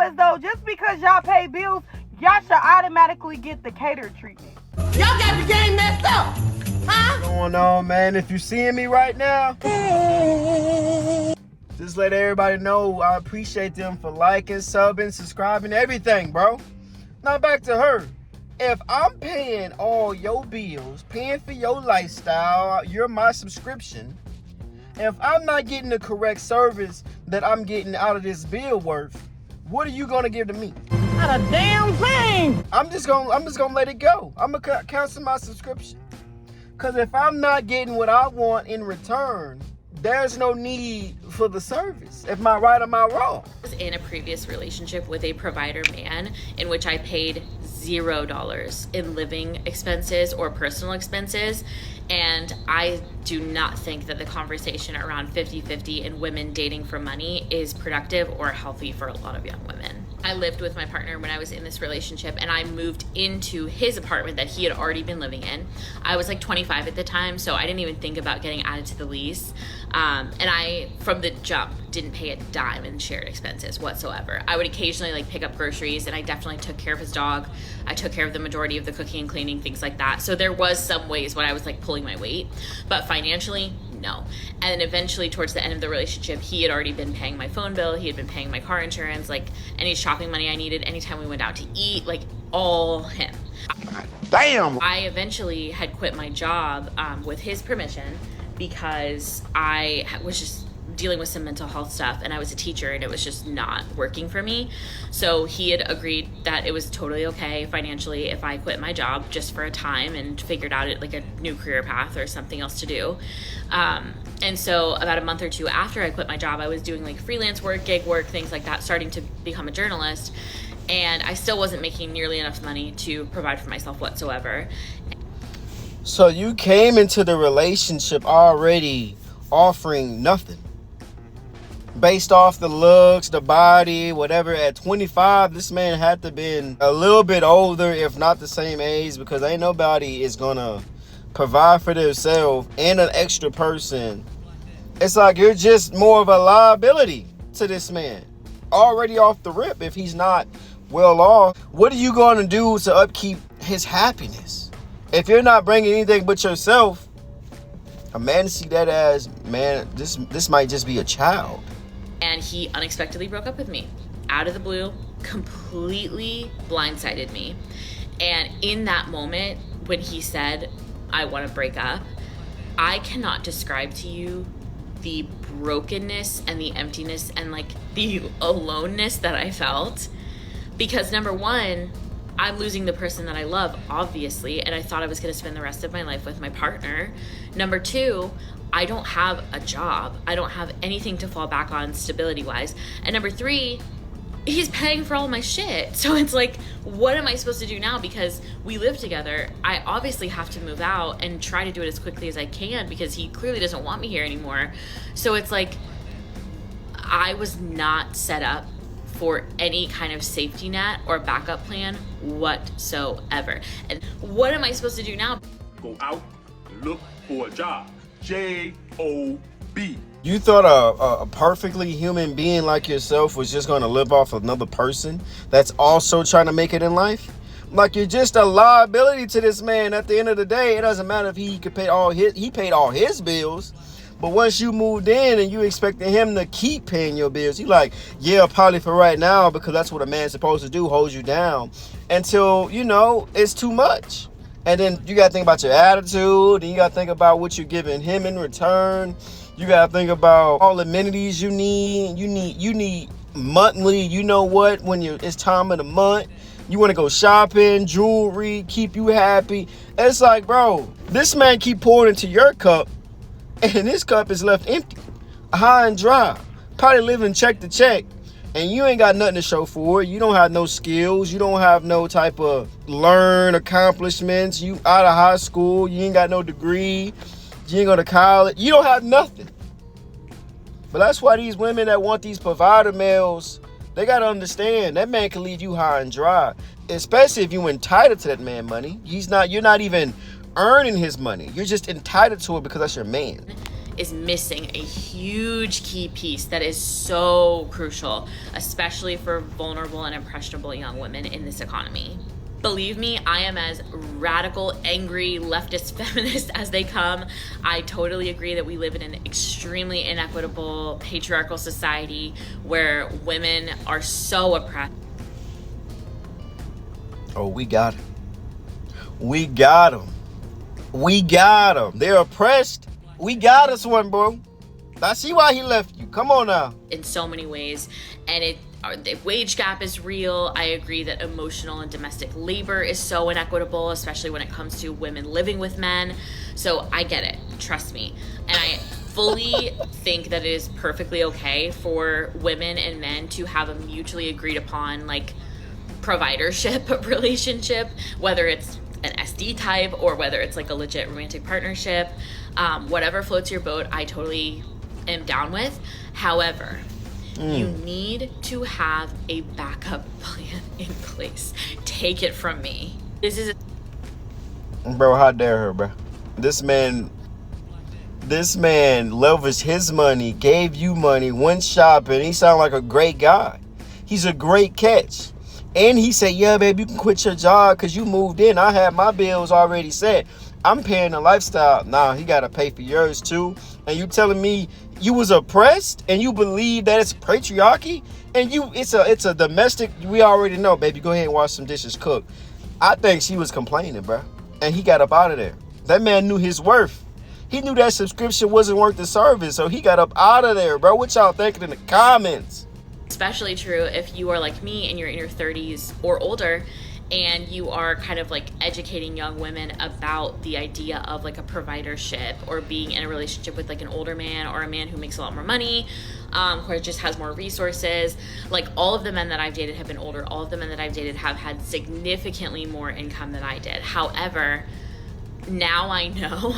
as though just because y'all pay bills, y'all should automatically get the catered treatment. Y'all got the game messed up, huh? What's going on, man? If you're seeing me right now, just let everybody know I appreciate them for liking, subbing, subscribing, everything, bro. Now back to her. If I'm paying all your bills, paying for your lifestyle, you're my subscription. If I'm not getting the correct service that I'm getting out of this bill worth, what are you gonna give to me? Not a damn thing. I'm just gonna let it go. I'm gonna cancel my subscription. Cause if I'm not getting what I want in return, there's no need for the service. Am I right or am I wrong? I was in a previous relationship with a provider man in which I paid $0 in living expenses or personal expenses. And I do not think that the conversation around 50-50 and women dating for money is productive or healthy for a lot of young women. I lived with my partner when I was in this relationship, and I moved into his apartment that he had already been living in. I was like 25 at the time, so I didn't even think about getting added to the lease. And I, from the jump, didn't pay a dime in shared expenses whatsoever. I would occasionally like pick up groceries, and I definitely took care of his dog. I took care of the majority of the cooking and cleaning, things like that. So there was some ways when I was like pulling my weight, but financially, no. And then eventually towards the end of the relationship, he had already been paying my phone bill. He had been paying my car insurance, like any shopping money I needed, anytime we went out to eat, like all him. Damn! I eventually had quit my job with his permission because I was just dealing with some mental health stuff, and I was a teacher and it was just not working for me. So he had agreed that it was totally okay financially if I quit my job just for a time and figured out it like a new career path or something else to do. And so about a month or two after I quit my job, I was doing like freelance work, gig work, things like that, starting to become a journalist. And I still wasn't making nearly enough money to provide for myself whatsoever. So you came into the relationship already offering nothing. Based off the looks, the body, whatever. At 25, this man had to have been a little bit older, if not the same age, because ain't nobody is gonna provide for themselves and an extra person. It's like you're just more of a liability to this man. Already off the rip, if he's not well off, what are you going to do to upkeep his happiness? If you're not bringing anything but yourself, a man see that as, man, this might just be a child. And he unexpectedly broke up with me out of the blue, completely blindsided me. And in that moment, when he said, I want to break up, I cannot describe to you the brokenness and the emptiness and like the aloneness that I felt. Because number one, I'm losing the person that I love, obviously, and I thought I was going to spend the rest of my life with my partner. Number two, I don't have a job. I don't have anything to fall back on stability-wise. And number three, he's paying for all my shit. So it's like, what am I supposed to do now? Because we live together. I obviously have to move out and try to do it as quickly as I can because he clearly doesn't want me here anymore. So it's like, I was not set up for any kind of safety net or backup plan whatsoever. And what am I supposed to do now? Go out and look for a job. J-O-B. You thought a perfectly human being like yourself was just going to live off another person that's also trying to make it in life? Like, you're just a liability to this man. At the end of the day, it doesn't matter if he paid all his bills. But once you moved in and you expected him to keep paying your bills, you like, yeah, probably for right now, because that's what a man's supposed to do, hold you down until, you know, it's too much. And then you got to think about your attitude, and you got to think about what you're giving him in return. You got to think about all the amenities you need. You need monthly, you know what, when it's time of the month. You want to go shopping, jewelry, keep you happy. It's like, bro, this man keep pouring into your cup, and his cup is left empty, high and dry. Probably living check to check, and you ain't got nothing to show for it. You don't have no skills. You don't have no type of learn accomplishments. You out of high school. You ain't got no degree. You ain't go to college. You don't have nothing. But that's why these women that want these provider males, they got to understand that man can leave you high and dry, especially if you entitled to that man money. You're not even earning his money. You're just entitled to it because that's your man. is missing a huge key piece that is so crucial, especially for vulnerable and impressionable young women in this economy. Believe me, I am as radical, angry, leftist feminist as they come. I totally agree that we live in an extremely inequitable, patriarchal society where women are so oppressed. Oh, we got him. We got him. We got them. They're oppressed. We got us one, bro. I see why he left you. Come on now. In so many ways, and the wage gap is real. I agree that emotional and domestic labor is so inequitable, especially when it comes to women living with men. So I get it. Trust me. And I fully think that it is perfectly okay for women and men to have a mutually agreed upon, like, providership relationship, whether it's an SD type or whether it's like a legit romantic partnership. Whatever floats your boat, I totally am down with. However, you need to have a backup plan in place. Take it from me. This is Bro, how dare her, bro? This man leveraged his money, gave you money, went shopping. He sounded like a great guy. He's a great catch. And he said, yeah, baby, you can quit your job because you moved in. I had my bills already set. I'm paying the lifestyle. Nah, he got to pay for yours too. And you telling me you was oppressed and you believe that it's patriarchy? And it's a domestic, we already know, baby, go ahead and wash some dishes, cook. I think she was complaining, bro. And he got up out of there. That man knew his worth. He knew that subscription wasn't worth the service. So he got up out of there, bro. What y'all thinking in the comments? especially true if you are like me and you're in your 30s or older and you are kind of like educating young women about the idea of like a providership or being in a relationship with like an older man or a man who makes a lot more money, or just has more resources. Like all of the men that I've dated have been older. All of the men that I've dated have had significantly more income than I did. However, now I know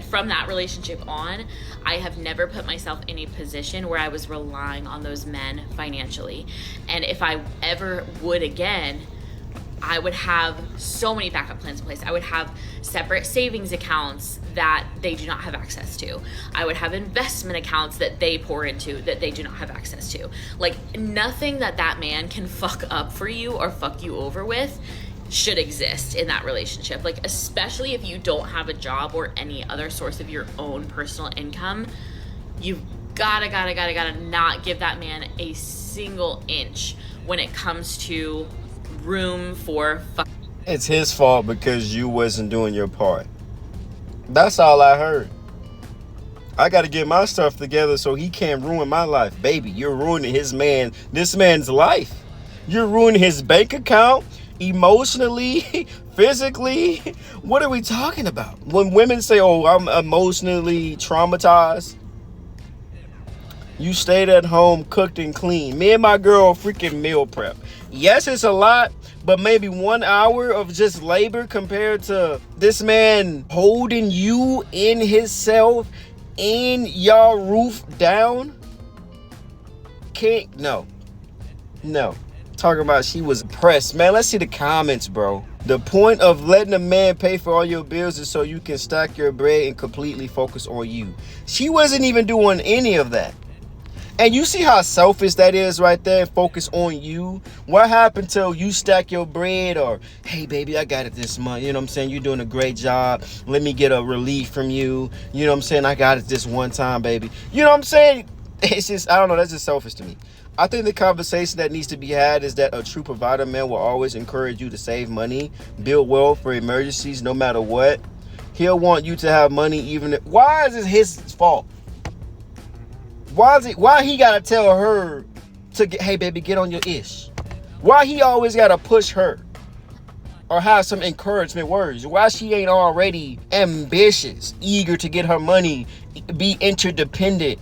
from that relationship on, I have never put myself in a position where I was relying on those men financially. And if I ever would again, I would have so many backup plans in place. I would have separate savings accounts that they do not have access to. I would have investment accounts that they pour into that they do not have access to. Like nothing that that man can fuck up for you or fuck you over with should exist in that relationship. Like especially if you don't have a job or any other source of your own personal income, you've gotta not give that man a single inch when it comes to room for It's his fault because you wasn't doing your part. That's all I heard. I got to get my stuff together so he can't ruin my life. Baby, you're ruining this man's life. You're ruining his bank account, emotionally, physically. What are we talking about? When women say, oh, I'm emotionally traumatized, you stayed at home, cooked and cleaned. Me and my girl freaking meal prep. Yes, it's a lot, but maybe 1 hour of just labor compared to this man holding you in himself, in your roof down. No. Talking about she was pressed. Man, let's see the comments, bro. The point of letting a man pay for all your bills is so you can stack your bread and completely focus on you. She wasn't even doing any of that. And you see how selfish that is right there? Focus on you. What happened till you stack your bread or, hey, baby, I got it this month. You know what I'm saying? You're doing a great job. Let me get a relief from you. You know what I'm saying? I got it this one time, baby. You know what I'm saying? It's just, I don't know. That's just selfish to me. I think the conversation that needs to be had is that a true provider man will always encourage you to save money, build wealth for emergencies, no matter what. He'll want you to have money even if, why is it his fault? Why he gotta tell her to get, hey baby, get on your ish? Why he always gotta push her or have some encouragement words? Why she ain't already ambitious, eager to get her money, be interdependent?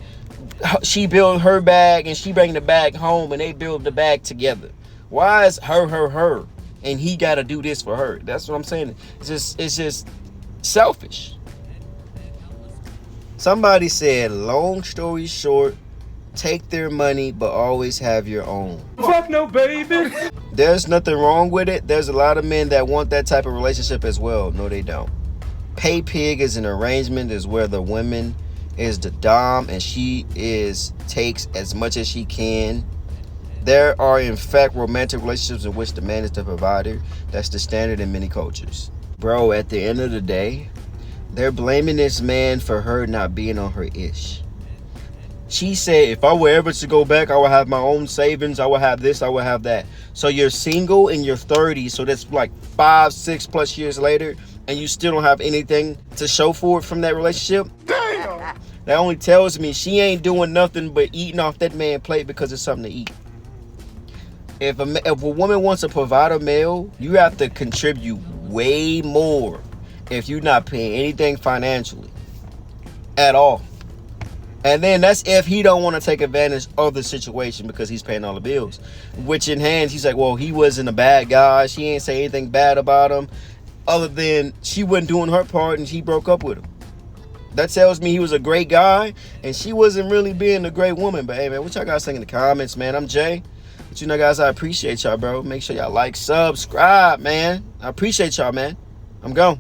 She build her bag and she bring the bag home and they build the bag together. Why is her and he gotta do this for her? That's what I'm saying. It's just selfish. Somebody said, long story short, take their money, but always have your own. Fuck no, baby. There's nothing wrong with it. There's a lot of men that want that type of relationship as well. No, they don't. Pay pig is an arrangement is where the woman is the dom, and she takes as much as she can. There are in fact romantic relationships in which the man is the provider. That's the standard in many cultures. Bro, at the end of the day, they're blaming this man for her not being on her ish. She said, if I were ever to go back, I would have my own savings, I would have this, I would have that. So you're single in your 30s, so that's like 5-6 plus years later, and you still don't have anything to show for it from that relationship? Damn! That only tells me she ain't doing nothing but eating off that man's plate because it's something to eat. If a woman wants a provider male, you have to contribute way more if you're not paying anything financially at all. And then that's if he don't want to take advantage of the situation because he's paying all the bills. Which in hands, he's like, well, he wasn't a bad guy. She ain't say anything bad about him other than she wasn't doing her part and she broke up with him. That tells me he was a great guy and she wasn't really being a great woman. But hey, man, what y'all guys think in the comments, man? I'm Jay. But you know, guys, I appreciate y'all, bro. Make sure y'all like, subscribe, man. I appreciate y'all, man. I'm gone.